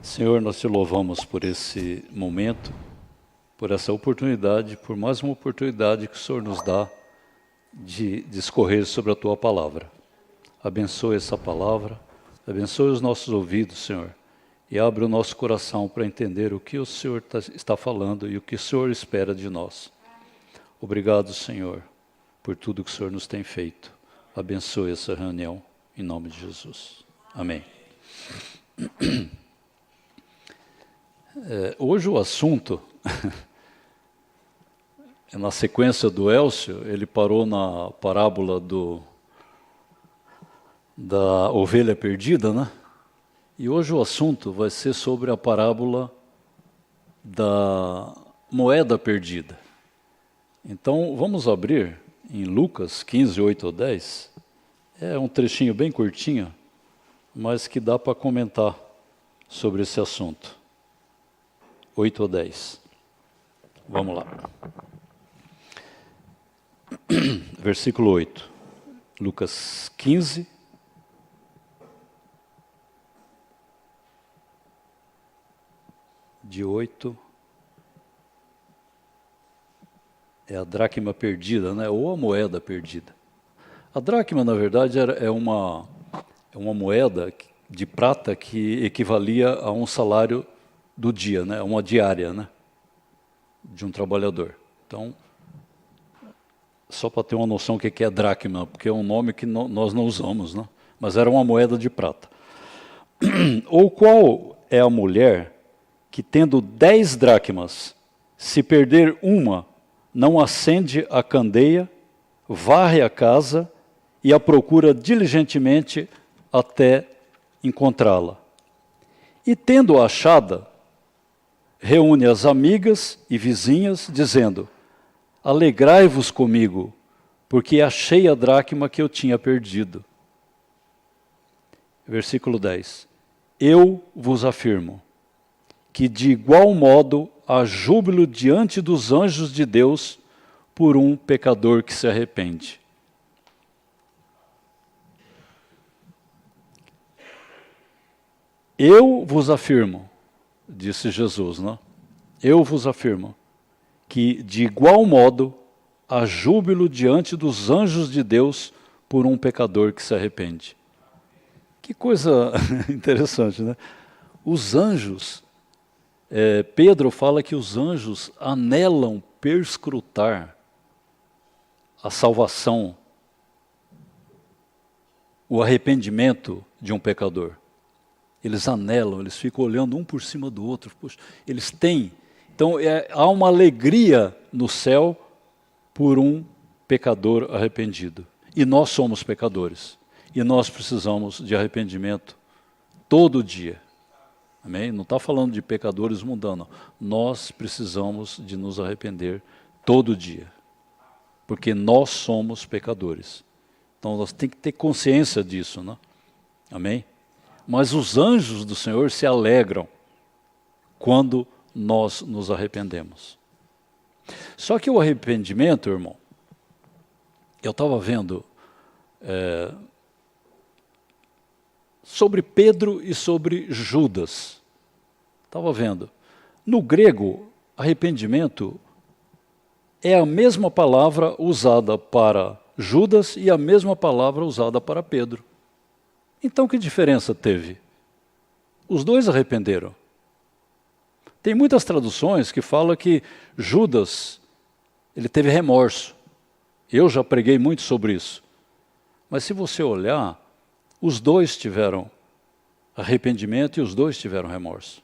Senhor, nós te louvamos por esse momento, por essa oportunidade, por mais uma oportunidade que o Senhor nos dá de discorrer sobre a Tua Palavra. Abençoe essa palavra, abençoe os nossos ouvidos, Senhor, e abre o nosso coração para entender o que o Senhor está falando e o que o Senhor espera de nós. Obrigado, Senhor, por tudo que o Senhor nos tem feito. Abençoe essa reunião, em nome de Jesus. Amém. Hoje o assunto, na sequência do Elcio, ele parou na parábola da ovelha perdida, né? E hoje o assunto vai ser sobre a parábola da moeda perdida. Então vamos abrir em Lucas 15, 8 ou 10. É um trechinho bem curtinho, mas que dá para comentar sobre esse assunto. 8 ou 10. Vamos lá. Versículo 8. Lucas 15. De 8. É a dracma perdida, né? Ou a moeda perdida. A dracma, na verdade, é uma moeda de prata que equivalia a um salário do dia, né? Uma diária, né? De um trabalhador. Então, só para ter uma noção do que é dracma, porque é um nome que nós não usamos, né? Mas era uma moeda de prata. Ou qual é a mulher que, tendo 10 dracmas, se perder uma, não acende a candeia, varre a casa e a procura diligentemente até encontrá-la. E tendo-a achada, reúne as amigas e vizinhas, dizendo: alegrai-vos comigo, porque achei a dracma que eu tinha perdido. Versículo 10. Eu vos afirmo que de igual modo há júbilo diante dos anjos de Deus por um pecador que se arrepende. Eu vos afirmo, disse Jesus, não? Eu vos afirmo que de igual modo há júbilo diante dos anjos de Deus por um pecador que se arrepende. Que coisa interessante, né? Os anjos, Pedro fala que os anjos anelam perscrutar a salvação, o arrependimento de um pecador. Eles anelam, eles ficam olhando um por cima do outro. Puxa, eles têm. Então, há uma alegria no céu por um pecador arrependido. E nós somos pecadores. E nós precisamos de arrependimento todo dia. Amém? Não está falando de pecadores mundanos. Nós precisamos de nos arrepender todo dia. Porque nós somos pecadores. Então, nós temos que ter consciência disso, né? Amém? Mas os anjos do Senhor se alegram quando nós nos arrependemos. Só que o arrependimento, irmão, eu estava vendo sobre Pedro e sobre Judas. Estava vendo. No grego, arrependimento é a mesma palavra usada para Judas e a mesma palavra usada para Pedro. Então, que diferença teve? Os dois arrependeram. Tem muitas traduções que falam que Judas, ele teve remorso. Eu já preguei muito sobre isso. Mas se você olhar, os dois tiveram arrependimento e os dois tiveram remorso.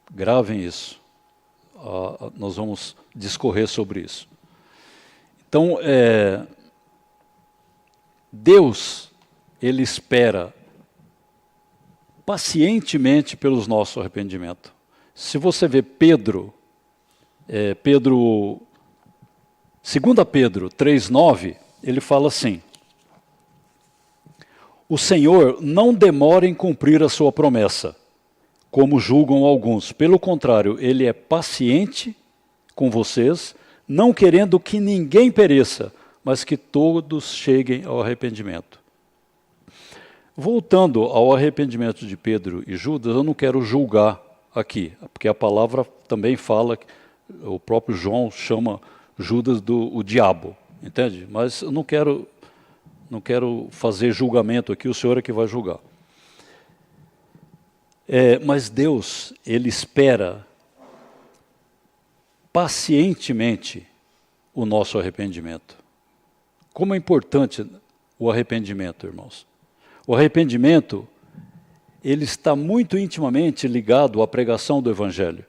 Gravem isso. Nós vamos discorrer sobre isso. Então, Deus, Ele espera pacientemente pelos nossos arrependimentos. Se você vê Pedro, 2 Pedro 3,9, ele fala assim: o Senhor não demora em cumprir a sua promessa, como julgam alguns. Pelo contrário, ele é paciente com vocês, não querendo que ninguém pereça, mas que todos cheguem ao arrependimento. Voltando ao arrependimento de Pedro e Judas, eu não quero julgar aqui, porque a palavra também fala, o próprio João chama Judas o diabo, entende? Mas eu não quero fazer julgamento aqui, o Senhor é que vai julgar. Mas Deus, Ele espera pacientemente o nosso arrependimento. Como é importante o arrependimento, irmãos. O arrependimento, ele está muito intimamente ligado à pregação do Evangelho.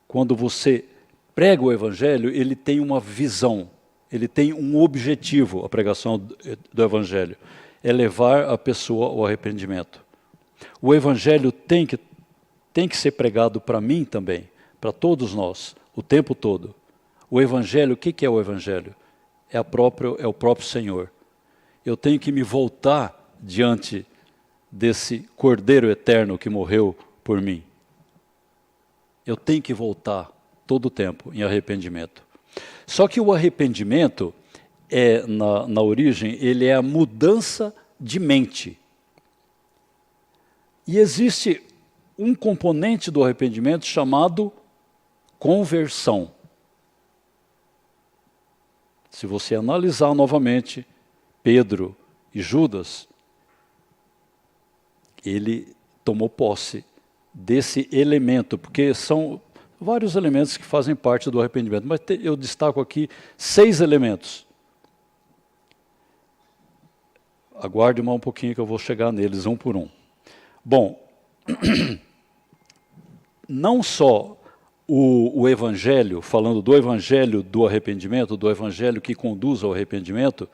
Quando você prega o Evangelho, ele tem uma visão, ele tem um objetivo, a pregação do Evangelho, é levar a pessoa ao arrependimento. O Evangelho tem que ser pregado para mim também, para todos nós, o tempo todo. O Evangelho, o que é o Evangelho? É o próprio Senhor. Eu tenho que me voltar diante desse Cordeiro eterno que morreu por mim. Eu tenho que voltar todo o tempo em arrependimento. Só que o arrependimento, na origem, ele é a mudança de mente. E existe um componente do arrependimento chamado conversão. Se você analisar novamente Pedro e Judas, ele tomou posse desse elemento, porque são vários elementos que fazem parte do arrependimento, mas eu destaco aqui 6 elementos. Aguarde um pouquinho que eu vou chegar neles um por um. Bom, não só o Evangelho, falando do Evangelho do arrependimento, do Evangelho que conduz ao arrependimento,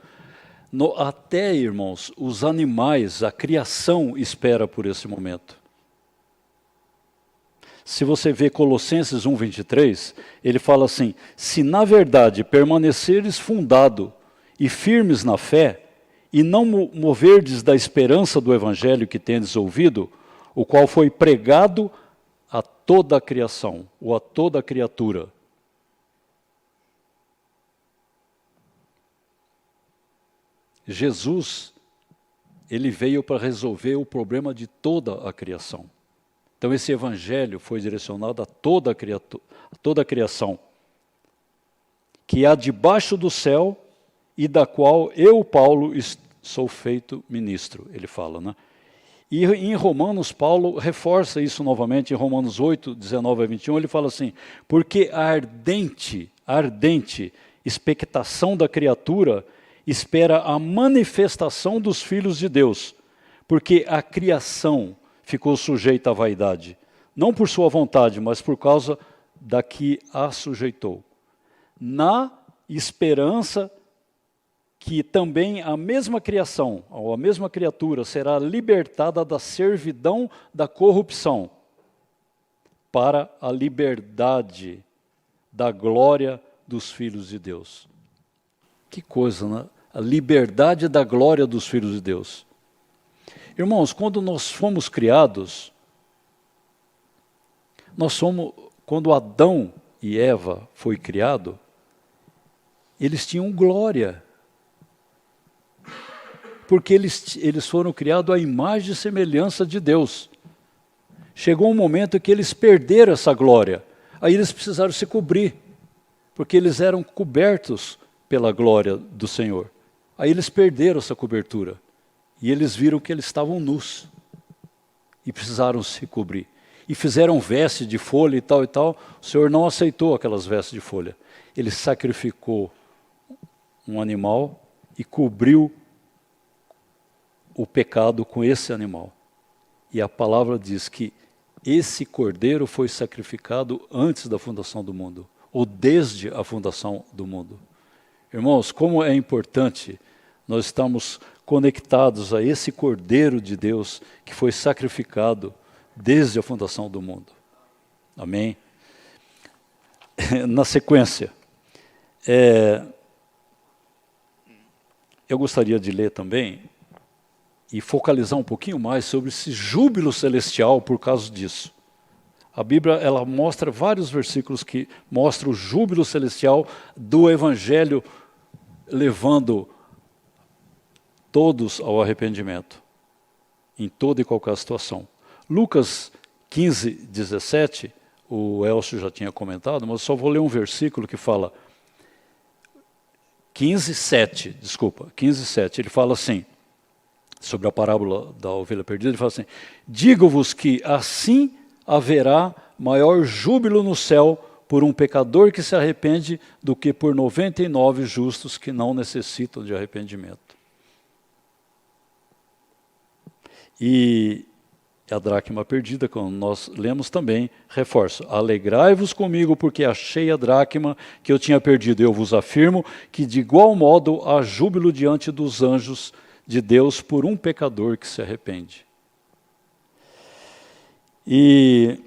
até, irmãos, os animais, a criação espera por esse momento. Se você vê Colossenses 1:23, ele fala assim: se na verdade permaneceres fundado e firmes na fé, e não moverdes da esperança do Evangelho que tendes ouvido, o qual foi pregado a toda a criação, ou a toda a criatura. Jesus, ele veio para resolver o problema de toda a criação. Então esse evangelho foi direcionado a toda a criação, que há debaixo do céu e da qual eu, Paulo, sou feito ministro, ele fala, né? E em Romanos, Paulo reforça isso novamente, em Romanos 8, 19 a 21, ele fala assim: porque a ardente expectação da criatura espera a manifestação dos filhos de Deus, porque a criação ficou sujeita à vaidade, não por sua vontade, mas por causa da que a sujeitou, na esperança que também a mesma criação, ou a mesma criatura, será libertada da servidão da corrupção, para a liberdade da glória dos filhos de Deus. Que coisa, né? A liberdade da glória dos filhos de Deus. Irmãos, quando nós fomos criados, quando Adão e Eva foi criado, eles tinham glória. Porque eles foram criados à imagem e semelhança de Deus. Chegou um momento que eles perderam essa glória. Aí eles precisaram se cobrir, porque eles eram cobertos pela glória do Senhor. Aí eles perderam essa cobertura. E eles viram que eles estavam nus. E precisaram se cobrir. E fizeram veste de folha e tal e tal. O Senhor não aceitou aquelas vestes de folha. Ele sacrificou um animal e cobriu o pecado com esse animal. E a palavra diz que esse cordeiro foi sacrificado antes da fundação do mundo, ou desde a fundação do mundo. Irmãos, como é importante nós estarmos conectados a esse cordeiro de Deus que foi sacrificado desde a fundação do mundo. Amém? Na sequência, eu gostaria de ler também e focalizar um pouquinho mais sobre esse júbilo celestial por causa disso. A Bíblia ela mostra vários versículos que mostram o júbilo celestial do Evangelho levando todos ao arrependimento, em toda e qualquer situação. Lucas 15, 17, o Elcio já tinha comentado, mas eu só vou ler um versículo que fala, 15, 7, ele fala assim, sobre a parábola da ovelha perdida, ele fala assim, digo-vos que assim haverá maior júbilo no céu por um pecador que se arrepende do que por 99 justos que não necessitam de arrependimento. E a dracma perdida, como nós lemos também, reforça, alegrai-vos comigo porque achei a dracma que eu tinha perdido. Eu vos afirmo que de igual modo há júbilo diante dos anjos de Deus por um pecador que se arrepende. E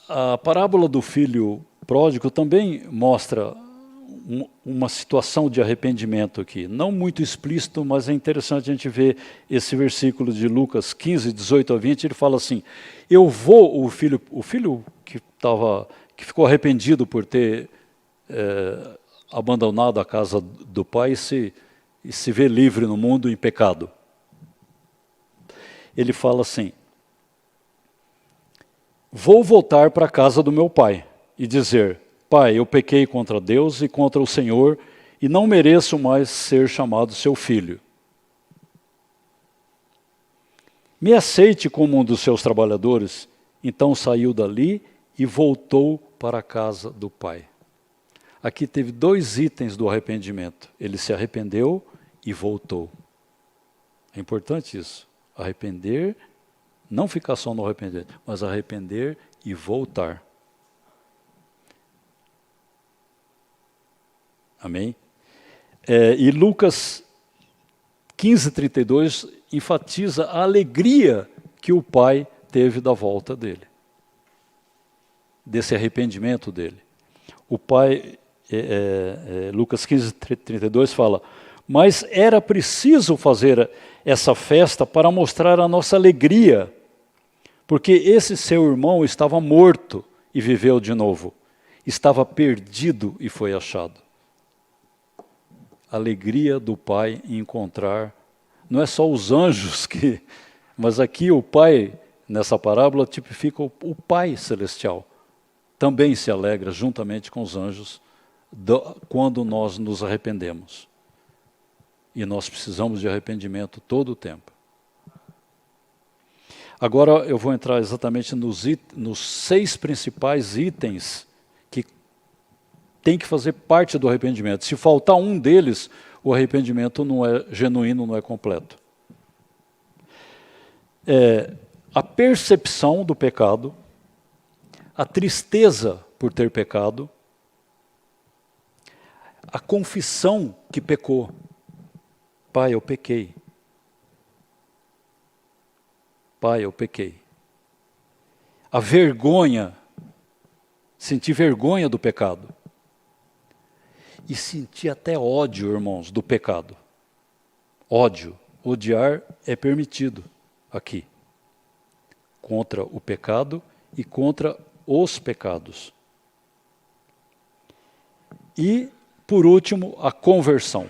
a parábola do filho pródigo também mostra uma situação de arrependimento aqui, não muito explícito, mas é interessante a gente ver esse versículo de Lucas 15, 18 a 20, ele fala assim, o filho que ficou arrependido por ter abandonado a casa do pai e se vê livre no mundo em pecado. Ele fala assim, vou voltar para a casa do meu pai e dizer, pai, eu pequei contra Deus e contra o Senhor e não mereço mais ser chamado seu filho. Me aceite como um dos seus trabalhadores. Então saiu dali e voltou para a casa do pai. Aqui teve 2 itens do arrependimento. Ele se arrependeu e voltou. É importante isso. Arrepender, não ficar só no arrependimento, mas arrepender e voltar. Amém? E Lucas 15, 32 enfatiza a alegria que o pai teve da volta dele, desse arrependimento dele. O pai, Lucas 15, 32 fala, mas era preciso fazer essa festa para mostrar a nossa alegria, porque esse seu irmão estava morto e viveu de novo, estava perdido e foi achado. Alegria do pai em encontrar, não é só os anjos mas aqui o pai, nessa parábola, tipifica o pai celestial. Também se alegra juntamente com os anjos quando nós nos arrependemos. E nós precisamos de arrependimento todo o tempo. Agora eu vou entrar exatamente nos 6 principais itens que tem que fazer parte do arrependimento. Se faltar um deles, o arrependimento não é genuíno, não é completo. A percepção do pecado, a tristeza por ter pecado, a confissão que pecou. Pai, eu pequei. Pai, eu pequei. A vergonha, sentir vergonha do pecado. E sentir até ódio, irmãos, do pecado. Ódio. Odiar é permitido aqui. Contra o pecado e contra os pecados. E, por último, a conversão.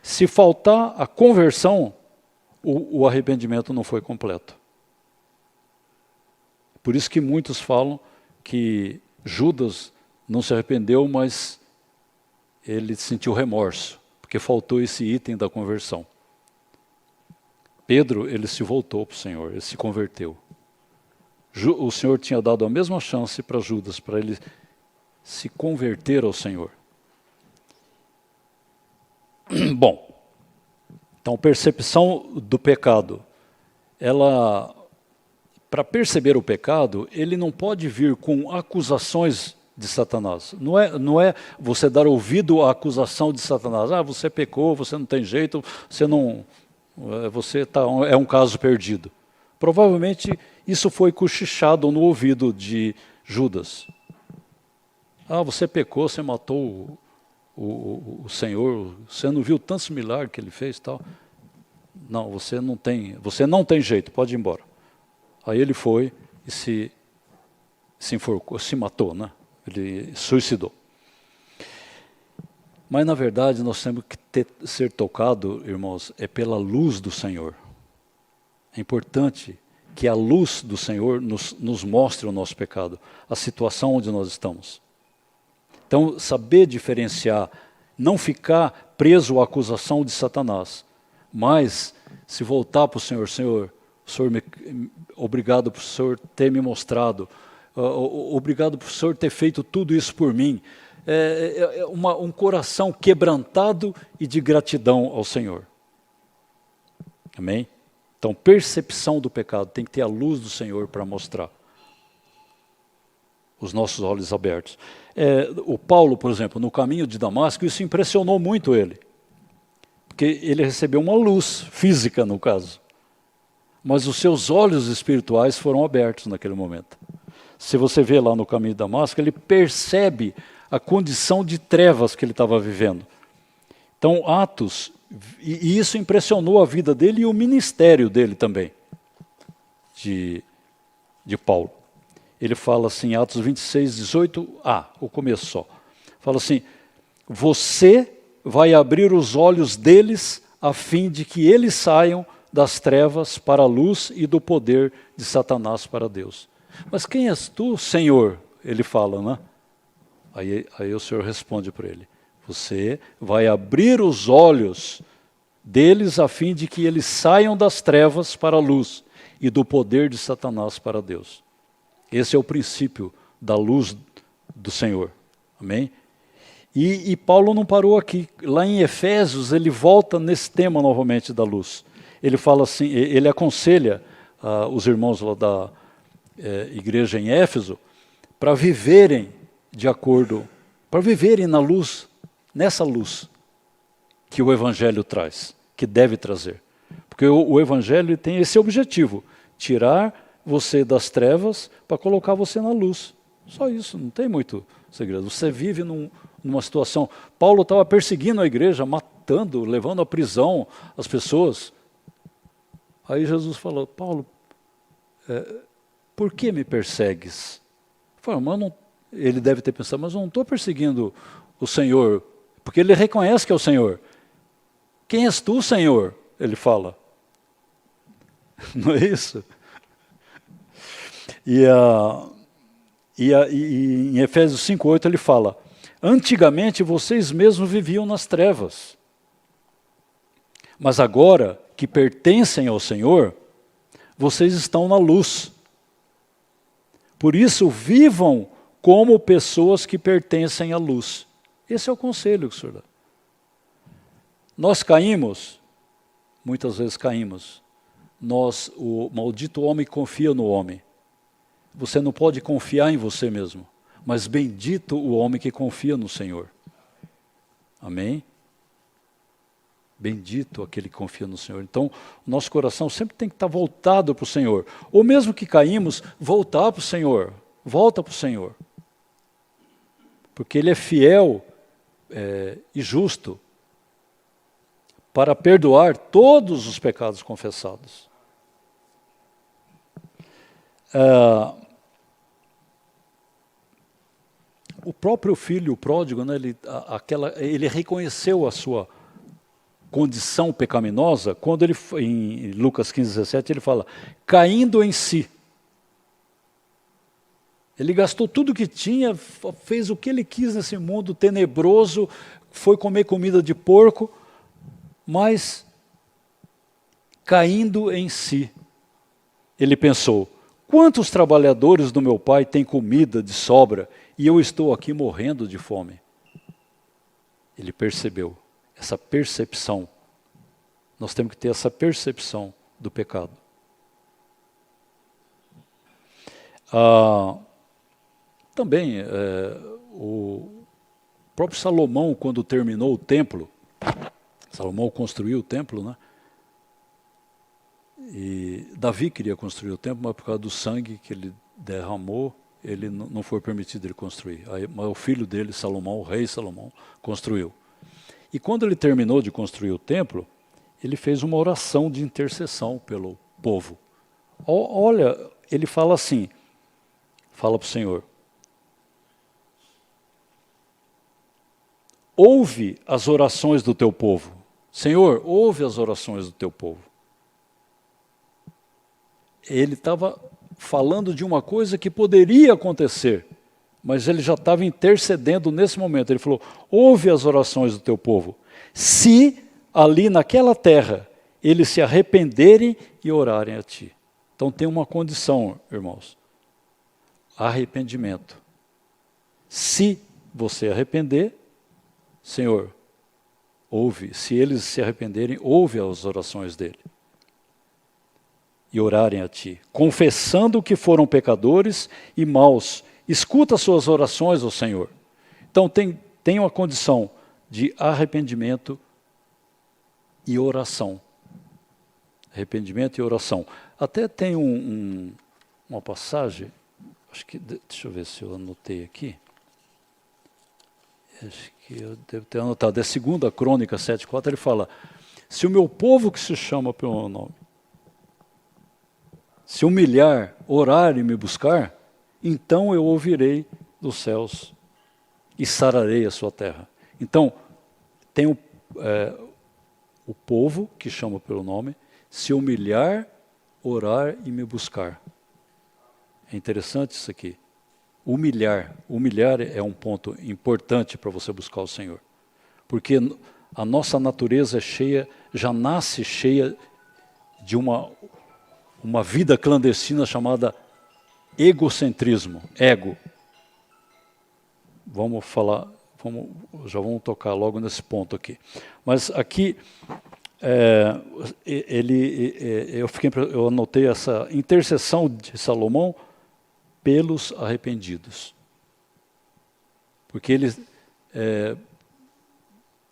Se faltar a conversão, o arrependimento não foi completo. Por isso que muitos falam que Judas não se arrependeu, mas ele sentiu remorso, porque faltou esse item da conversão. Pedro, ele se voltou para o Senhor, ele se converteu. O Senhor tinha dado a mesma chance para Judas, para ele se converter ao Senhor. Bom, então percepção do pecado, para perceber o pecado, ele não pode vir com acusações de Satanás. Não é você dar ouvido à acusação de Satanás. Você pecou, você não tem jeito, é um caso perdido. Provavelmente isso foi cochichado no ouvido de Judas. Você pecou, você matou o Senhor, você não viu tantos milagres que ele fez, tal. Não, você não tem jeito, pode ir embora. Aí ele foi e se se enforcou, se matou, né? Ele suicidou. Mas, na verdade, nós temos que ser tocados, irmãos, pela luz do Senhor. É importante que a luz do Senhor nos mostre o nosso pecado, a situação onde nós estamos. Então, saber diferenciar, não ficar preso à acusação de Satanás, mas se voltar para o Senhor, Senhor, obrigado por o Senhor ter me mostrado, obrigado por o Senhor ter feito tudo isso por mim. Um coração quebrantado e de gratidão ao Senhor. Amém? Então, percepção do pecado, tem que ter a luz do Senhor para mostrar. Os nossos olhos abertos. O Paulo, por exemplo, no caminho de Damasco, isso impressionou muito ele. Porque ele recebeu uma luz física, no caso. Mas os seus olhos espirituais foram abertos naquele momento. Se você vê lá no caminho de Damasco, ele percebe a condição de trevas que ele estava vivendo. Então, Atos, e isso impressionou a vida dele e o ministério dele também, de Paulo. Ele fala assim, Atos 26, 18, o começo só. Fala assim, você vai abrir os olhos deles a fim de que eles saiam das trevas para a luz e do poder de Satanás para Deus. Mas quem és tu, Senhor? Ele fala, né? Aí o Senhor responde para ele, você vai abrir os olhos deles a fim de que eles saiam das trevas para a luz e do poder de Satanás para Deus. Esse é o princípio da luz do Senhor. Amém? E Paulo não parou aqui. Lá em Efésios, ele volta nesse tema novamente da luz. Ele fala assim, ele aconselha os irmãos lá da igreja em Éfeso para viverem de acordo, para viverem na luz, nessa luz que o Evangelho traz, que deve trazer. Porque o Evangelho tem esse objetivo, tirar você das trevas para colocar você na luz. Só isso, não tem muito segredo. Você vive numa situação... Paulo estava perseguindo a igreja, matando, levando à prisão as pessoas. Aí Jesus falou, Paulo, por que me persegues? Falei, mas não... Ele deve ter pensado, mas eu não estou perseguindo o Senhor, porque ele reconhece que é o Senhor. Quem és tu, Senhor? Ele fala. Não é isso? E em Efésios 5:8 ele fala, antigamente vocês mesmos viviam nas trevas, mas agora que pertencem ao Senhor, vocês estão na luz. Por isso, vivam como pessoas que pertencem à luz. Esse é o conselho que o Senhor dá. Nós caímos, muitas vezes caímos. O maldito homem confia no homem. Você não pode confiar em você mesmo, mas bendito o homem que confia no Senhor. Amém? Bendito aquele que confia no Senhor. Então, o nosso coração sempre tem que estar voltado para o Senhor. Ou mesmo que caímos, voltar para o Senhor. Volta para o Senhor. Porque Ele é fiel e justo para perdoar todos os pecados confessados. O próprio filho pródigo, né, ele reconheceu a sua condição pecaminosa, quando ele, em Lucas 15:17, ele fala, caindo em si. Ele gastou tudo que tinha, fez o que ele quis nesse mundo tenebroso, foi comer comida de porco, mas caindo em si, ele pensou, quantos trabalhadores do meu pai têm comida de sobra e eu estou aqui morrendo de fome? Ele percebeu, essa percepção, nós temos que ter essa percepção do pecado. Também, o próprio Salomão, quando terminou o templo, Salomão construiu o templo, né? E Davi queria construir o templo, mas por causa do sangue que ele derramou, ele não foi permitido ele construir. Mas o filho dele, Salomão, o rei Salomão, construiu. E quando ele terminou de construir o templo, ele fez uma oração de intercessão pelo povo. Olha, ele fala assim, Fala para o Senhor. Ouve as orações do teu povo. Senhor, ouve as orações do teu povo. Ele estava falando de uma coisa que poderia acontecer, mas ele já estava intercedendo nesse momento. Ele falou, ouve as orações do teu povo. Se ali naquela terra eles se arrependerem e orarem a ti. Então tem uma condição, irmãos. Arrependimento. Se você arrepender, Senhor, ouve. Se eles se arrependerem, ouve as orações dele. E orarem a ti, confessando que foram pecadores e maus. Escuta as suas orações, ó Senhor. Então tem uma condição de arrependimento e oração. Arrependimento e oração. Até tem uma passagem, acho que, deixa eu ver se eu anotei aqui. Acho que eu devo ter anotado. É 2 Crônica 7,4, ele fala, se o meu povo que se chama pelo meu nome, se humilhar, orar e me buscar, então eu ouvirei dos céus e sararei a sua terra. Então, tem o povo que chama pelo nome, se humilhar, orar e me buscar. É interessante isso aqui. Humilhar é um ponto importante para você buscar o Senhor. Porque a nossa natureza é cheia, já nasce cheia de uma vida clandestina chamada egocentrismo, ego. Já vamos tocar logo nesse ponto aqui. Mas aqui, eu anotei essa intercessão de Salomão pelos arrependidos. Porque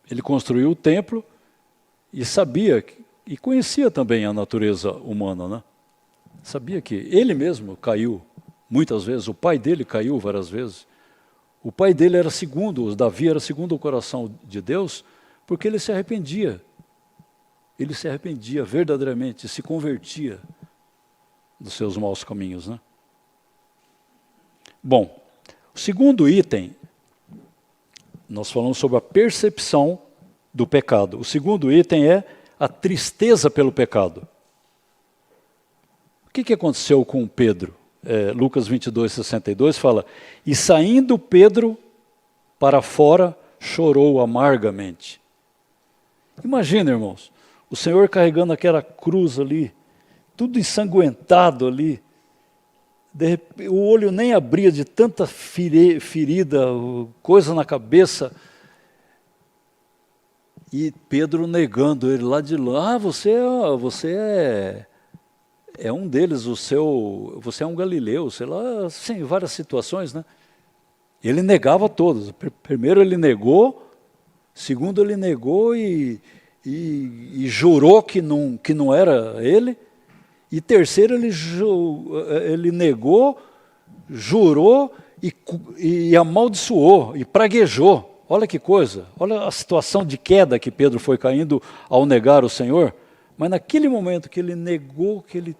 ele construiu o templo e sabia, e conhecia também a natureza humana, né? Sabia que ele mesmo caiu muitas vezes, o pai dele caiu várias vezes. O pai dele era Davi era segundo o coração de Deus, porque ele se arrependia. Ele se arrependia verdadeiramente, se convertia dos seus maus caminhos, né? Bom, o segundo item, nós falamos sobre a percepção do pecado. O segundo item é a tristeza pelo pecado. O que aconteceu com Pedro? Lucas 22:62 fala, e saindo Pedro para fora, chorou amargamente. Imagina, irmãos, o Senhor carregando aquela cruz ali, tudo ensanguentado ali, o olho nem abria de tanta ferida, coisa na cabeça, e Pedro negando ele lá de lá, você é um deles, você é um galileu, sei lá, assim, várias situações, né? Ele negava todos. Primeiro ele negou, segundo ele negou e jurou que não era ele, e terceiro ele negou, jurou e amaldiçoou, e praguejou. Olha que coisa, olha a situação de queda que Pedro foi caindo ao negar o Senhor. Mas naquele momento que ele negou, que ele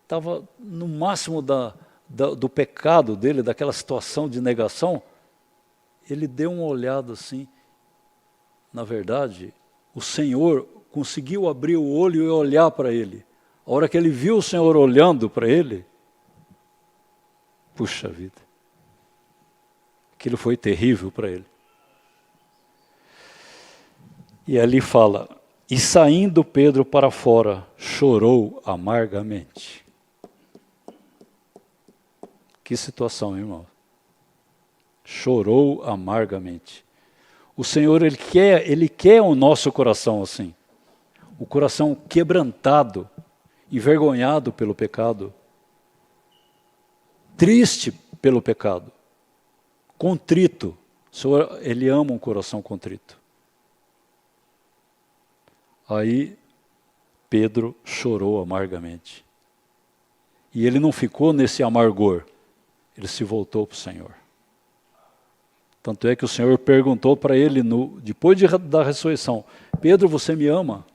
estava no máximo do pecado dele, daquela situação de negação, ele deu uma olhada assim. Na verdade, o Senhor conseguiu abrir o olho e olhar para ele. A hora que ele viu o Senhor olhando para ele, puxa vida, aquilo foi terrível para ele. E ali fala, e saindo Pedro para fora, chorou amargamente. Que situação, irmão. Chorou amargamente. O Senhor, Ele quer o nosso coração assim. O coração quebrantado, envergonhado pelo pecado, triste pelo pecado, contrito. O Senhor, Ele ama um coração contrito. Aí Pedro chorou amargamente. E ele não ficou nesse amargor, ele se voltou para o Senhor. Tanto é que o Senhor perguntou para ele, depois da ressurreição, Pedro, você me ama?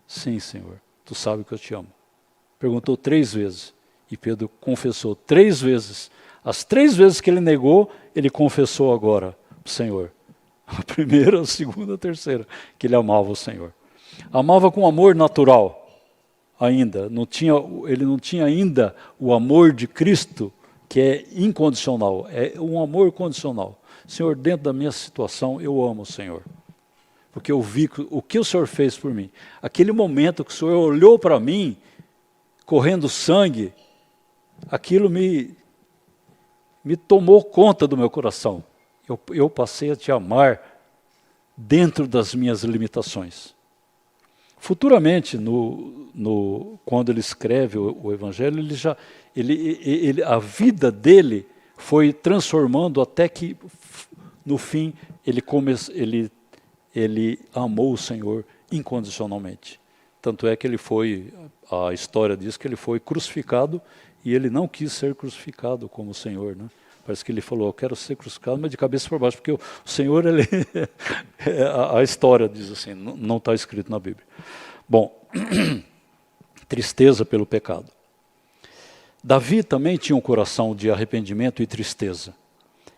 Sim, Senhor, tu sabe que eu te amo. Perguntou 3 vezes, e Pedro confessou 3 vezes As 3 vezes que ele negou, ele confessou agora o Senhor. A primeira, a segunda, a terceira, que ele amava o Senhor. Amava com amor natural ainda. Ele não tinha ainda o amor de Cristo, que é incondicional. É um amor condicional. Senhor, dentro da minha situação, eu amo o Senhor. Porque eu vi o que o Senhor fez por mim. Aquele momento que o Senhor olhou para mim, correndo sangue, aquilo me tomou conta do meu coração. Eu passei a te amar dentro das minhas limitações. Futuramente, quando ele escreve o Evangelho, a vida dele foi transformando até que, no fim, ele amou o Senhor incondicionalmente. Tanto é que a história diz que ele foi crucificado e ele não quis ser crucificado como o Senhor, né? Parece que ele falou, eu quero ser crucificado, mas de cabeça para baixo, porque o Senhor, a história diz assim, não está escrito na Bíblia. Bom, tristeza pelo pecado. Davi também tinha um coração de arrependimento e tristeza.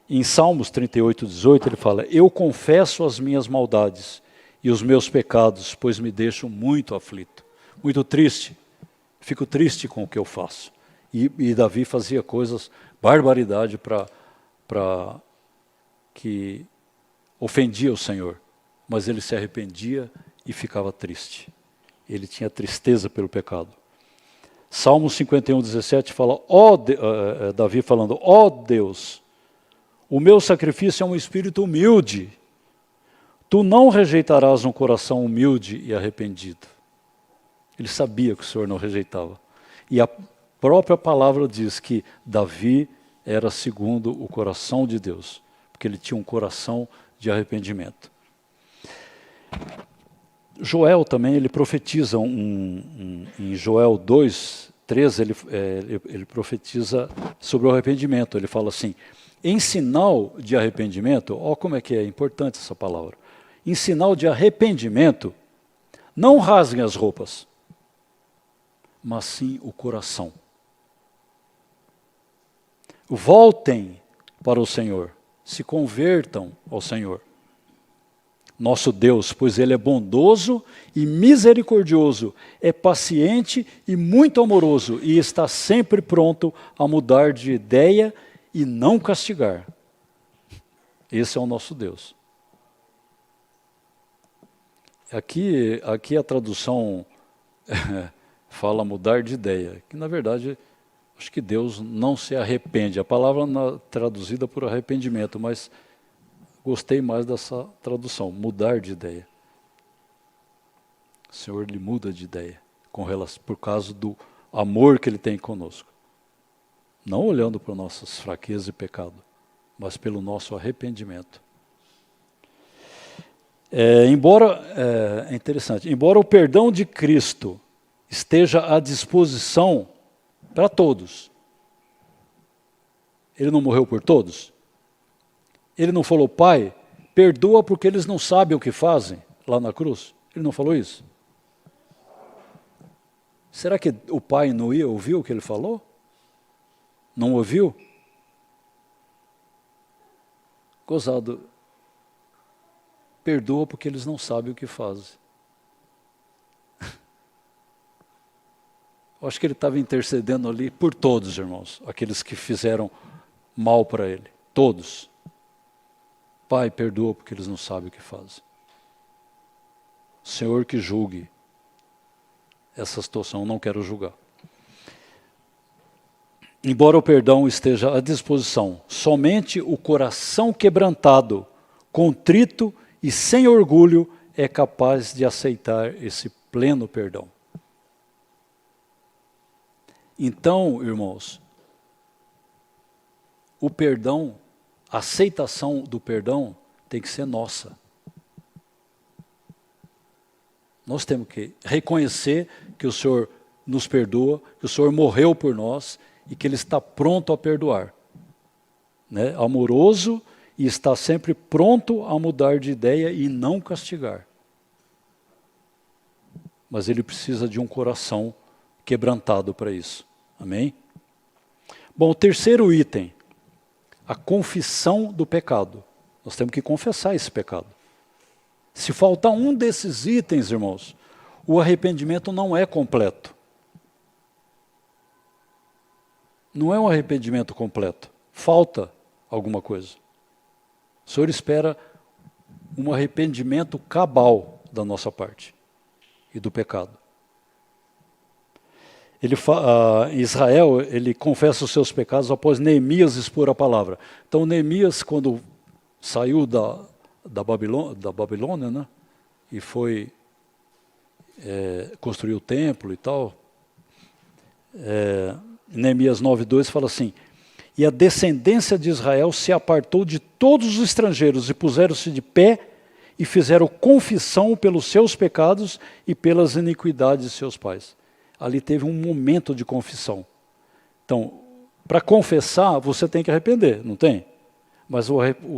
Em Salmos 38:18 ele fala, eu confesso as minhas maldades e os meus pecados, pois me deixam muito aflito, muito triste. Fico triste com o que eu faço. E Davi fazia barbaridade que ofendia o Senhor, mas ele se arrependia e ficava triste. Ele tinha tristeza pelo pecado. Salmo 51:17 fala, Davi falando, ó Deus, o meu sacrifício é um espírito humilde. Tu não rejeitarás um coração humilde e arrependido. Ele sabia que o Senhor não rejeitava. E a própria palavra diz que Davi era segundo o coração de Deus, porque ele tinha um coração de arrependimento. Joel também, ele profetiza, em Joel 2:13, ele profetiza sobre o arrependimento. Ele fala assim, em sinal de arrependimento, olha como é que é importante essa palavra, em sinal de arrependimento, não rasguem as roupas, mas sim o coração. Voltem para o Senhor, se convertam ao Senhor, nosso Deus, pois Ele é bondoso e misericordioso, é paciente e muito amoroso, e está sempre pronto a mudar de ideia e não castigar. Esse é o nosso Deus. Aqui a tradução fala mudar de ideia, que na verdade acho que Deus não se arrepende. A palavra traduzida por arrependimento, mas gostei mais dessa tradução, mudar de ideia. O Senhor, Ele muda de ideia por causa do amor que Ele tem conosco. Não olhando para nossas fraquezas e pecado, mas pelo nosso arrependimento. É interessante, embora o perdão de Cristo esteja à disposição para todos, Ele não morreu por todos? Ele não falou, Pai, perdoa porque eles não sabem o que fazem lá na cruz? Ele não falou isso? Será que o Pai não ia ouvir o que ele falou? Não ouviu? Gozado, perdoa porque eles não sabem o que fazem. Eu acho que ele estava intercedendo ali por todos, irmãos, aqueles que fizeram mal para ele, todos. Pai, perdoa porque eles não sabem o que fazem. Senhor que julgue essa situação, eu não quero julgar. Embora o perdão esteja à disposição, somente o coração quebrantado, contrito e sem orgulho é capaz de aceitar esse pleno perdão. Então, irmãos, o perdão, a aceitação do perdão tem que ser nossa. Nós temos que reconhecer que o Senhor nos perdoa, que o Senhor morreu por nós e que Ele está pronto a perdoar. Né? Amoroso e está sempre pronto a mudar de ideia e não castigar. Mas Ele precisa de um coração quebrantado para isso. Amém? Bom, o terceiro item a confissão do pecado. Nós temos que confessar esse pecado. Se faltar um desses itens, irmãos, o arrependimento não é completo. Não é um arrependimento completo. Falta alguma coisa. O Senhor espera um arrependimento cabal da nossa parte e do pecado. Israel, ele confessa os seus pecados após Neemias expor a palavra. Então, Neemias, quando saiu da Babilônia, né, e foi construir o templo e tal, Neemias 9:2 fala assim: e a descendência de Israel se apartou de todos os estrangeiros e puseram-se de pé e fizeram confissão pelos seus pecados e pelas iniquidades de seus pais. Ali teve um momento de confissão. Então, para confessar, você tem que arrepender, não tem? Mas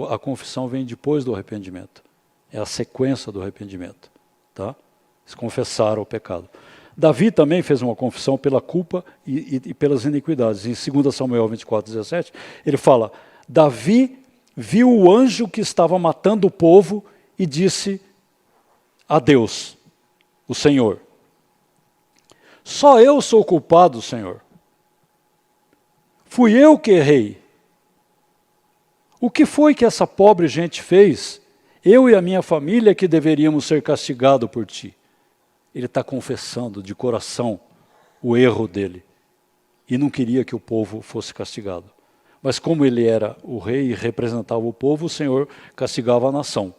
a confissão vem depois do arrependimento. É a sequência do arrependimento. Tá? Eles confessaram o pecado. Davi também fez uma confissão pela culpa e pelas iniquidades. Em 2 Samuel 24:17, ele fala: Davi viu o anjo que estava matando o povo e disse a Deus, o Senhor: só eu sou culpado, Senhor. Fui eu que errei. O que foi que essa pobre gente fez? Eu e a minha família que deveríamos ser castigados por ti. Ele está confessando de coração o erro dele. E não queria que o povo fosse castigado. Mas como ele era o rei e representava o povo, o Senhor castigava a nação.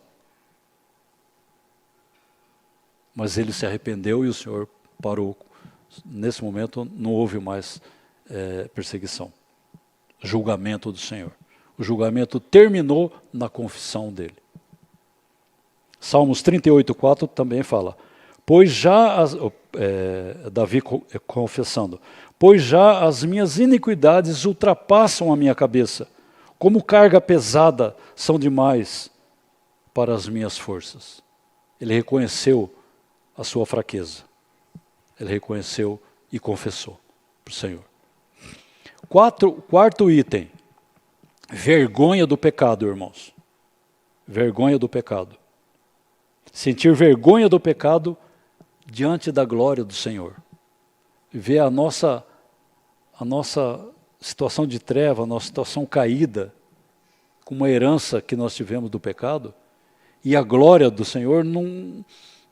Mas ele se arrependeu e o Senhor parou. Nesse momento não houve mais perseguição. Julgamento do Senhor. O julgamento terminou na confissão dele. Salmos 38:4 também fala: pois já, Davi confessando, pois já as minhas iniquidades ultrapassam a minha cabeça, como carga pesada são demais para as minhas forças. Ele reconheceu a sua fraqueza. Ele reconheceu e confessou para o Senhor. Quarto item, vergonha do pecado, irmãos. Vergonha do pecado. Sentir vergonha do pecado diante da glória do Senhor. Ver a nossa situação de treva, a nossa situação caída, com uma herança que nós tivemos do pecado, e a glória do Senhor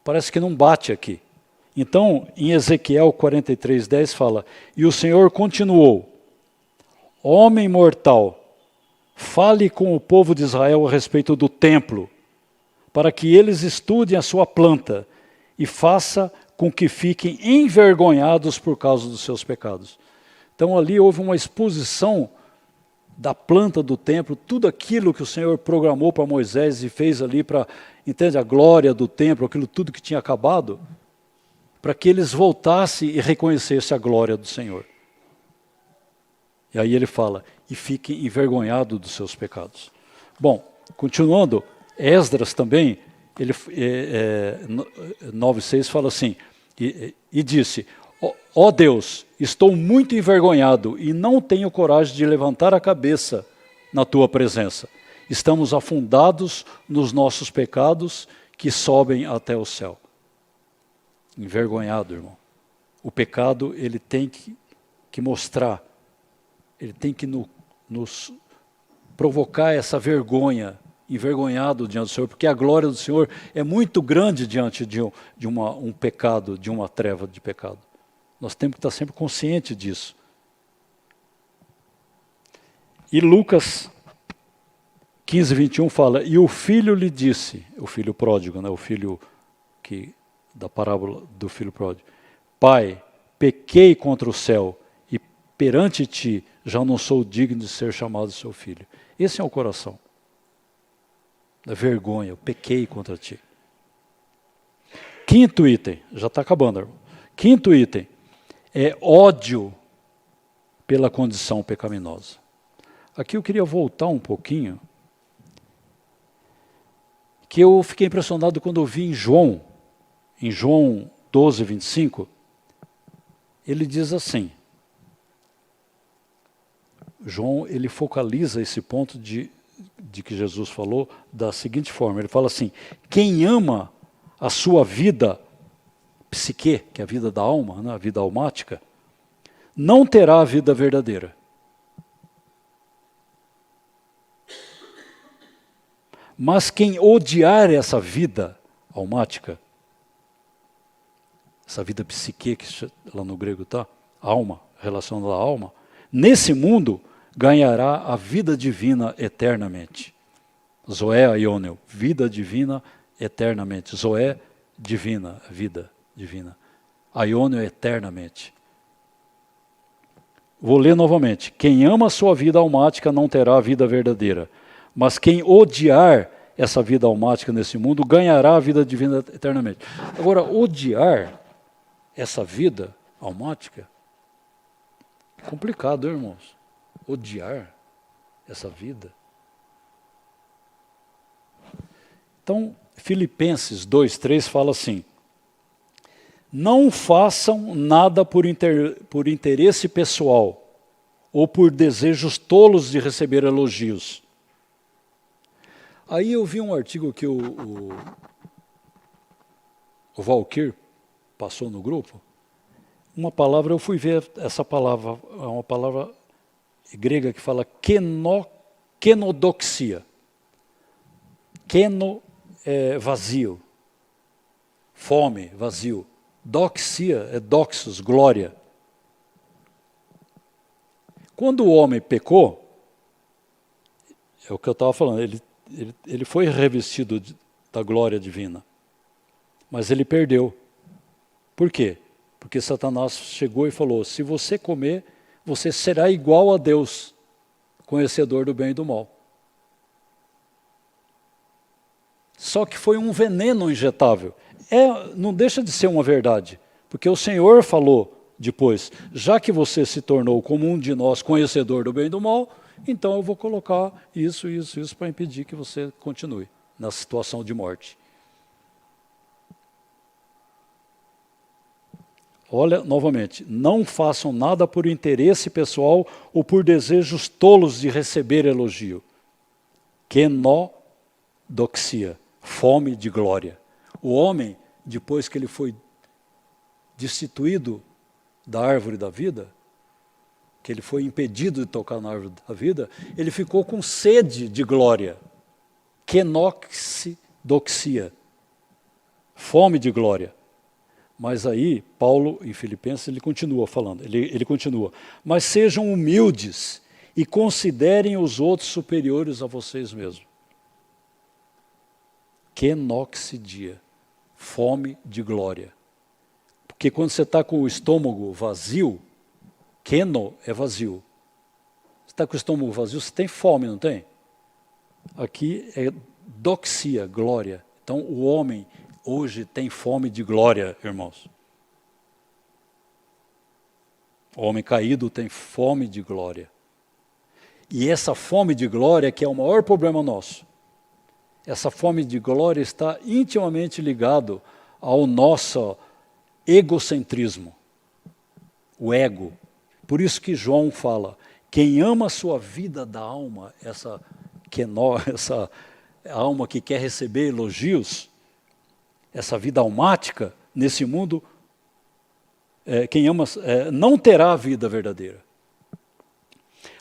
parece que não bate aqui. Então, em Ezequiel 43:10 fala: e o Senhor continuou: homem mortal, fale com o povo de Israel a respeito do templo, para que eles estudem a sua planta e faça com que fiquem envergonhados por causa dos seus pecados. Então ali houve uma exposição da planta do templo, tudo aquilo que o Senhor programou para Moisés e fez ali para, entende, a glória do templo, aquilo tudo que tinha acabado, para que eles voltassem e reconhecessem a glória do Senhor. E aí ele fala: e fiquem envergonhados dos seus pecados. Bom, continuando, Esdras também, ele 9:6 fala assim, e disse: ó Deus, estou muito envergonhado e não tenho coragem de levantar a cabeça na tua presença. Estamos afundados nos nossos pecados que sobem até o céu. Envergonhado, irmão. O pecado, ele tem que mostrar, ele tem que nos provocar essa vergonha, envergonhado diante do Senhor, porque a glória do Senhor é muito grande diante de um pecado, de uma treva de pecado. Nós temos que estar sempre conscientes disso. E Lucas 15:21 fala: e o filho lhe disse, o filho pródigo, né, o filho da parábola do filho pródigo: Pai, pequei contra o céu e perante ti já não sou digno de ser chamado seu filho. Esse é o coração. Da vergonha, eu pequei contra ti. Quinto item, já está acabando, irmão. Quinto item é ódio pela condição pecaminosa. Aqui eu queria voltar um pouquinho, que eu fiquei impressionado quando eu vi em João 12:25, ele diz assim: João ele focaliza esse ponto de que Jesus falou da seguinte forma, ele fala assim, quem ama a sua vida psique, que é a vida da alma, né, a vida almática, não terá a vida verdadeira. Mas quem odiar essa vida almática, essa vida psique, que lá no grego está, alma, relação da alma, nesse mundo ganhará a vida divina eternamente. Zoé aionion, vida divina eternamente. Zoé, divina, vida divina. Aionion, eternamente. Vou ler novamente. Quem ama a sua vida almática não terá a vida verdadeira. Mas quem odiar essa vida almática nesse mundo ganhará a vida divina eternamente. Agora, odiar essa vida almática é complicado, irmãos. Odiar essa vida. Então, Filipenses 2:3 fala assim, não façam nada por interesse pessoal ou por desejos tolos de receber elogios. Aí eu vi um artigo que o Valkyr passou no grupo, uma palavra, eu fui ver essa palavra, é uma palavra grega que fala kenodoxia. Keno é vazio, fome, vazio. Doxia é doxos, glória. Quando o homem pecou, é o que eu estava falando, ele foi revestido da glória divina, mas ele perdeu. Por quê? Porque Satanás chegou e falou, se você comer, você será igual a Deus, conhecedor do bem e do mal. Só que foi um veneno injetável. Não deixa de ser uma verdade, porque o Senhor falou depois, já que você se tornou como um de nós, conhecedor do bem e do mal, então eu vou colocar isso para impedir que você continue na situação de morte. Olha, novamente, não façam nada por interesse pessoal ou por desejos tolos de receber elogio. Kenodoxia, fome de glória. O homem, depois que ele foi destituído da árvore da vida, que ele foi impedido de tocar na árvore da vida, ele ficou com sede de glória. Kenodoxia, fome de glória. Mas aí, Paulo, em Filipenses, ele continua falando, ele continua, mas sejam humildes e considerem os outros superiores a vocês mesmos. Kenoxidia, fome de glória. Porque quando você está com o estômago vazio, keno é vazio. Você está com o estômago vazio, você tem fome, não tem? Aqui é doxia, glória. Então o homem hoje tem fome de glória, irmãos. O homem caído tem fome de glória. E essa fome de glória que é o maior problema nosso. Essa fome de glória está intimamente ligado ao nosso egocentrismo, o ego. Por isso que João fala, quem ama a sua vida da alma, essa alma que quer receber elogios, essa vida almática nesse mundo, quem ama não terá a vida verdadeira.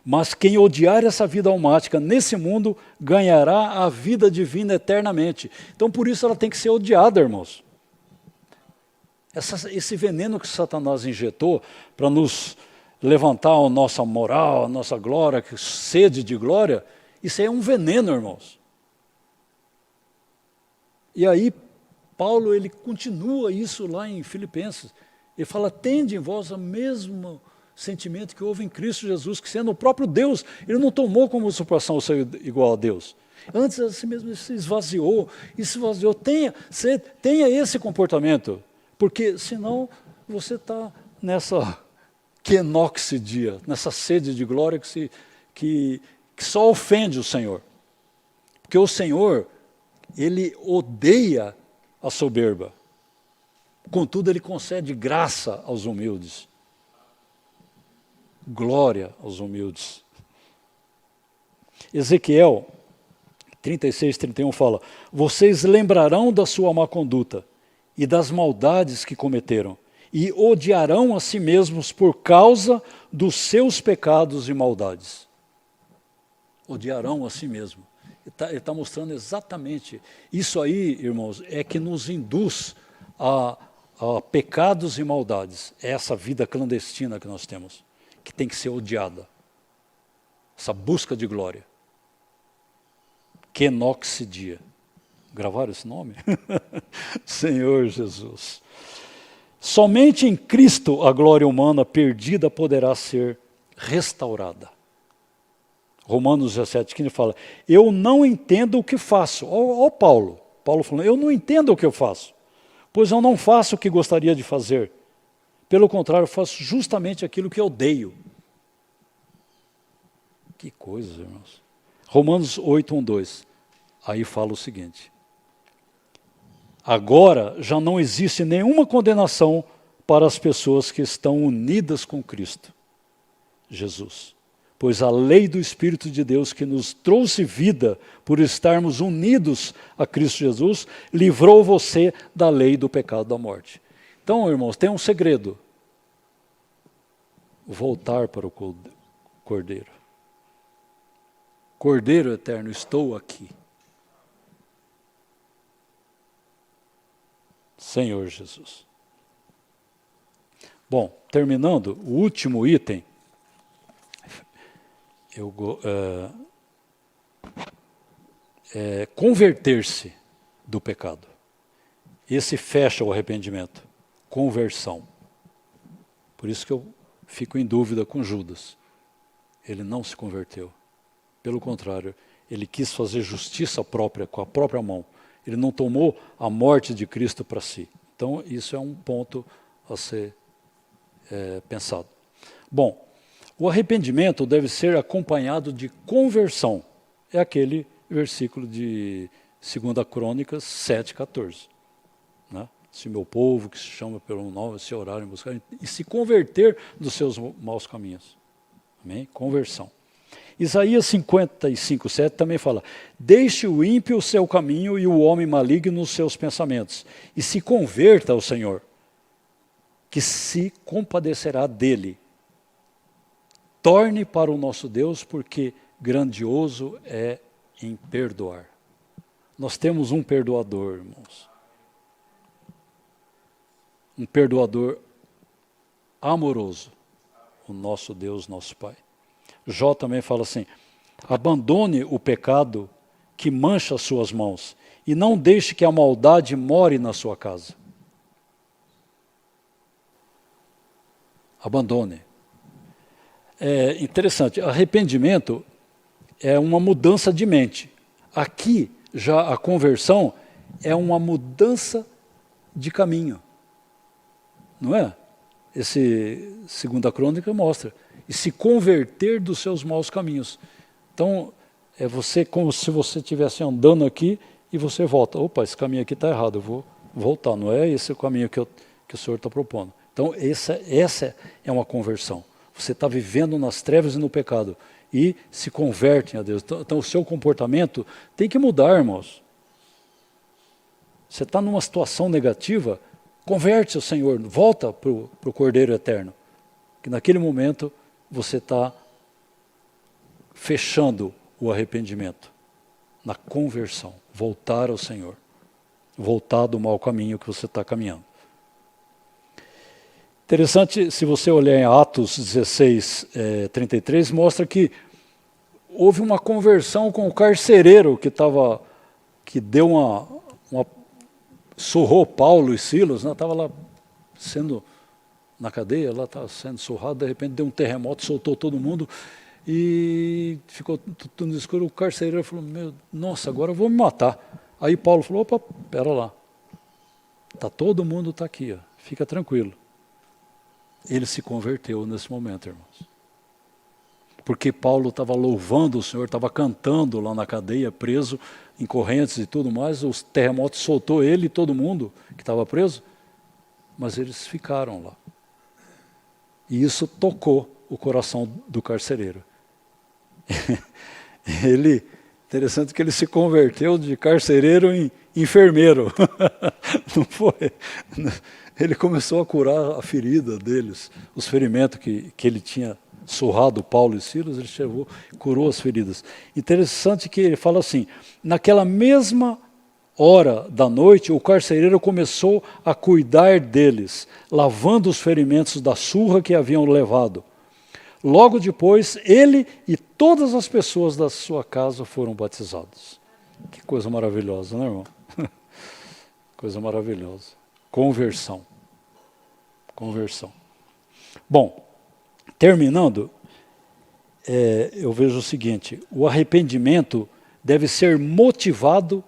Mas quem odiar essa vida almática nesse mundo, ganhará a vida divina eternamente. Então por isso ela tem que ser odiada, irmãos. Esse veneno que Satanás injetou para nos levantar a nossa moral, a nossa glória, sede de glória, isso aí é um veneno, irmãos. E aí Paulo, ele continua isso lá em Filipenses. Ele fala, tende em vós o mesmo sentimento que houve em Cristo Jesus, que sendo o próprio Deus, ele não tomou como usurpação ser igual a Deus. Antes, assim mesmo, ele se esvaziou. Tenha esse comportamento, porque senão você está nessa kenoxidia, nessa sede de glória que só ofende o Senhor. Porque o Senhor, ele odeia a soberba. Contudo, ele concede graça aos humildes. Glória aos humildes. Ezequiel 36, 31 fala: vocês lembrarão da sua má conduta e das maldades que cometeram, e odiarão a si mesmos por causa dos seus pecados e maldades. Odiarão a si mesmo. Ele tá mostrando exatamente isso aí, irmãos, é que nos induz a pecados e maldades. É essa vida clandestina que nós temos, que tem que ser odiada. Essa busca de glória. Quenoxidia. Gravaram esse nome? Senhor Jesus. Somente em Cristo a glória humana perdida poderá ser restaurada. Romanos 17, 15 fala: eu não entendo o que faço. Ó Paulo falando: eu não entendo o que eu faço, pois eu não faço o que gostaria de fazer. Pelo contrário, eu faço justamente aquilo que eu odeio. Que coisa, irmãos. Romanos 8, 1, 2. Aí fala o seguinte: agora já não existe nenhuma condenação para as pessoas que estão unidas com Cristo Jesus. Pois a lei do Espírito de Deus que nos trouxe vida por estarmos unidos a Cristo Jesus, livrou você da lei do pecado da morte. Então, irmãos, tem um segredo. Voltar para o Cordeiro. Cordeiro eterno, estou aqui. Senhor Jesus. Bom, terminando, o último item, converter-se do pecado. Esse fecha o arrependimento. Conversão. Por isso que eu fico em dúvida com Judas. Ele não se converteu. Pelo contrário, ele quis fazer justiça própria, com a própria mão. Ele não tomou a morte de Cristo para si. Então, isso é um ponto a ser pensado. Bom, o arrependimento deve ser acompanhado de conversão. É aquele versículo de 2 Crônicas 7,14. Né? Se meu povo, que se chama pelo nome, se orarem, buscarem, e se converter dos seus maus caminhos. Amém? Conversão. Isaías 55, 7 também fala: deixe o ímpio o seu caminho e o homem maligno os seus pensamentos, e se converta ao Senhor, que se compadecerá dele. Torne para o nosso Deus, porque grandioso é em perdoar. Nós temos um perdoador, irmãos. Um perdoador amoroso, o nosso Deus, nosso Pai. Jó também fala assim: abandone o pecado que mancha as suas mãos, e não deixe que a maldade more na sua casa. Abandone. É interessante, arrependimento é uma mudança de mente. Aqui, já a conversão é uma mudança de caminho. Não é? Esse 2 Crônica mostra. E se converter dos seus maus caminhos. Então, é você como se você estivesse andando aqui e você volta. Opa, esse caminho aqui está errado, eu vou voltar. Não é esse o caminho que o Senhor está propondo. Então, essa é uma conversão. Você está vivendo nas trevas e no pecado. E se converte a Deus. Então, o seu comportamento tem que mudar, irmãos. Você está numa situação negativa, converte-se ao Senhor, volta para o Cordeiro Eterno. Que naquele momento você está fechando o arrependimento, na conversão, voltar ao Senhor, voltar do mau caminho que você está caminhando. Interessante, se você olhar em Atos 16, 33, mostra que houve uma conversão com o carcereiro que deu surrou Paulo e Silas, estava lá sendo na cadeia, lá estava sendo surrado, de repente deu um terremoto, soltou todo mundo e ficou tudo escuro. O carcereiro falou: nossa, agora eu vou me matar. Aí Paulo falou: opa, pera lá, todo mundo está aqui, ó, fica tranquilo. Ele se converteu nesse momento, irmãos. Porque Paulo estava louvando o Senhor, estava cantando lá na cadeia, preso, em correntes e tudo mais, os terremotos soltou ele e todo mundo que estava preso, mas eles ficaram lá. E isso tocou o coração do carcereiro. Interessante que ele se converteu de carcereiro em enfermeiro. Não foi? Ele começou a curar a ferida deles, os ferimentos que ele tinha surrado Paulo e Silas, ele chegou, curou as feridas. Interessante que ele fala assim, naquela mesma hora da noite, o carcereiro começou a cuidar deles, lavando os ferimentos da surra que haviam levado. Logo depois, ele e todas as pessoas da sua casa foram batizados. Que coisa maravilhosa, né, irmão? Coisa maravilhosa. Conversão. Conversão. Bom, terminando, eu vejo o seguinte, o arrependimento deve ser motivado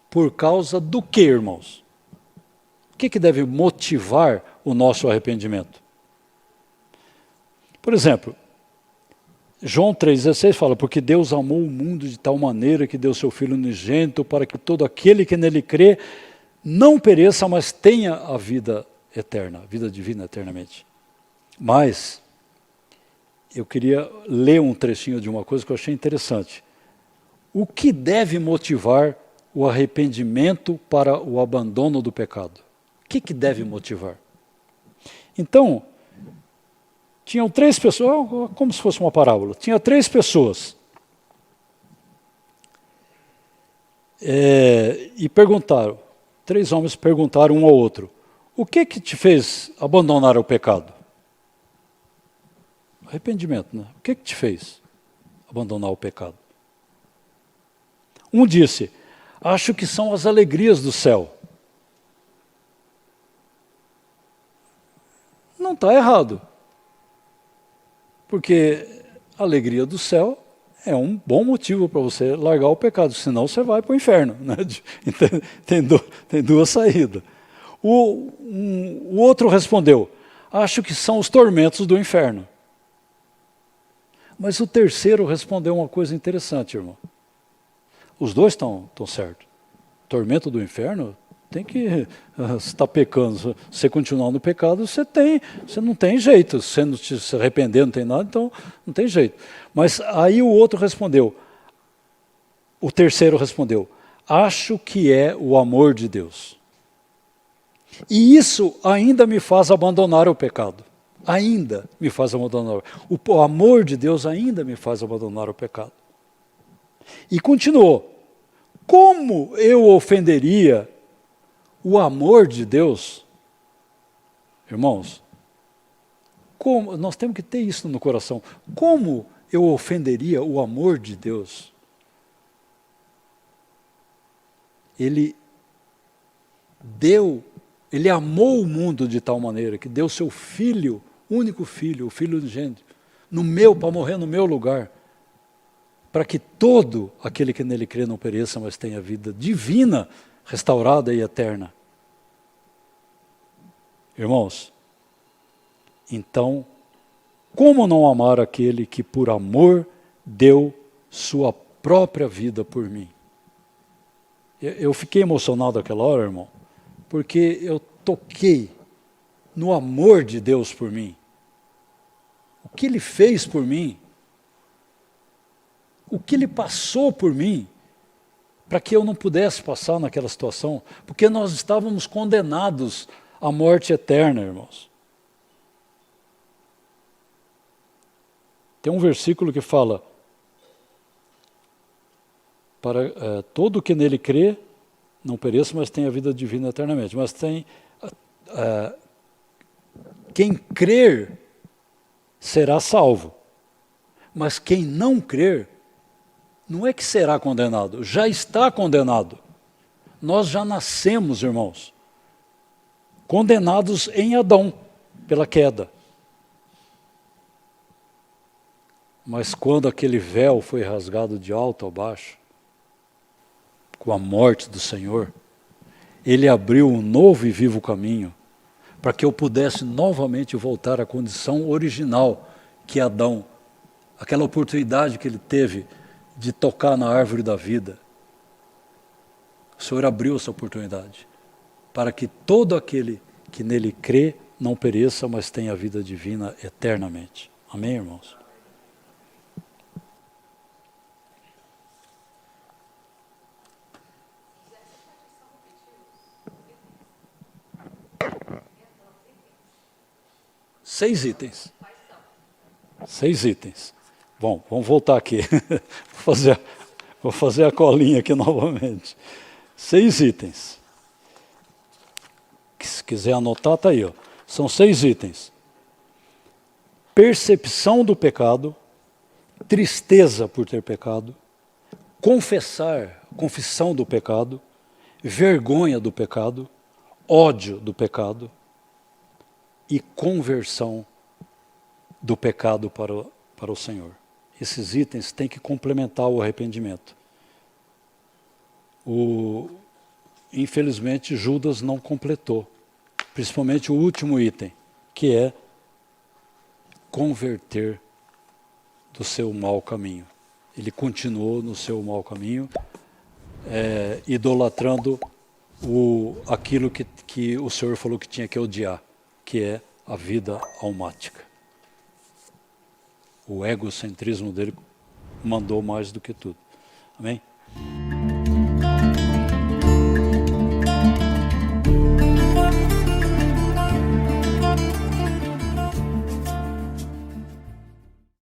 por causa do quê, irmãos? O que deve motivar o nosso arrependimento? Por exemplo, João 3,16 fala, porque Deus amou o mundo de tal maneira que deu seu Filho unigênito para que todo aquele que nele crê não pereça, mas tenha a vida eterna, a vida divina eternamente. Mas, eu queria ler um trechinho de uma coisa que eu achei interessante. O que deve motivar o arrependimento para o abandono do pecado? O que deve motivar? Então, tinham 3 pessoas, como se fosse uma parábola, tinha 3 pessoas. E perguntaram, 3 homens perguntaram um ao outro, o que te fez abandonar o pecado? Arrependimento, né? O que te fez abandonar o pecado? Um disse, acho que são as alegrias do céu. Não está errado. Porque a alegria do céu é um bom motivo para você largar o pecado, senão você vai para o inferno. Né? Tem 2 saídas. O outro respondeu, acho que são os tormentos do inferno. Mas o terceiro respondeu uma coisa interessante, irmão. Os 2 estão certos. Tormento do inferno, tem que, se está pecando, se você continuar no pecado, você não tem jeito. Se você não se arrepender, não tem nada, então não tem jeito. Mas aí o outro respondeu, o terceiro respondeu, acho que é o amor de Deus. E isso ainda me faz abandonar o pecado. Ainda me faz abandonar. O amor de Deus ainda me faz abandonar o pecado. E continuou. Como eu ofenderia o amor de Deus? Irmãos, nós temos que ter isso no coração. Como eu ofenderia o amor de Deus? Ele amou o mundo de tal maneira que deu seu filho, único filho, o filho unigênito, para morrer no meu lugar, para que todo aquele que nele crê não pereça, mas tenha vida divina, restaurada e eterna. Irmãos, então, como não amar aquele que por amor deu sua própria vida por mim? Eu fiquei emocionado aquela hora, irmão, porque eu toquei no amor de Deus por mim. O que Ele fez por mim, o que Ele passou por mim, para que eu não pudesse passar naquela situação, porque nós estávamos condenados à morte eterna, irmãos. Tem um versículo que fala, para todo que nele crê, não pereça, mas tenha a vida divina eternamente. Mas tem, quem crer será salvo, mas quem não crer, não é que será condenado, já está condenado. Nós já nascemos, irmãos, condenados em Adão, pela queda. Mas quando aquele véu foi rasgado de alto a baixo, com a morte do Senhor, Ele abriu um novo e vivo caminho, para que eu pudesse novamente voltar à condição original que Adão, aquela oportunidade que ele teve de tocar na árvore da vida. O Senhor abriu essa oportunidade, para que todo aquele que nele crê não pereça, mas tenha a vida divina eternamente. Amém, irmãos? 6 itens. 6 itens. Bom, vamos voltar aqui. Vou fazer a colinha aqui novamente. 6 itens. Se quiser anotar, está aí. Ó. São 6 itens. Percepção do pecado, tristeza por ter pecado, confissão do pecado, vergonha do pecado, ódio do pecado e conversão do pecado para o Senhor. Esses itens têm que complementar o arrependimento. Infelizmente, Judas não completou, principalmente o último item, que é converter do seu mau caminho. Ele continuou no seu mau caminho, idolatrando aquilo que o Senhor falou que tinha que odiar, que é a vida almática. O egocentrismo dele mandou mais do que tudo. Amém?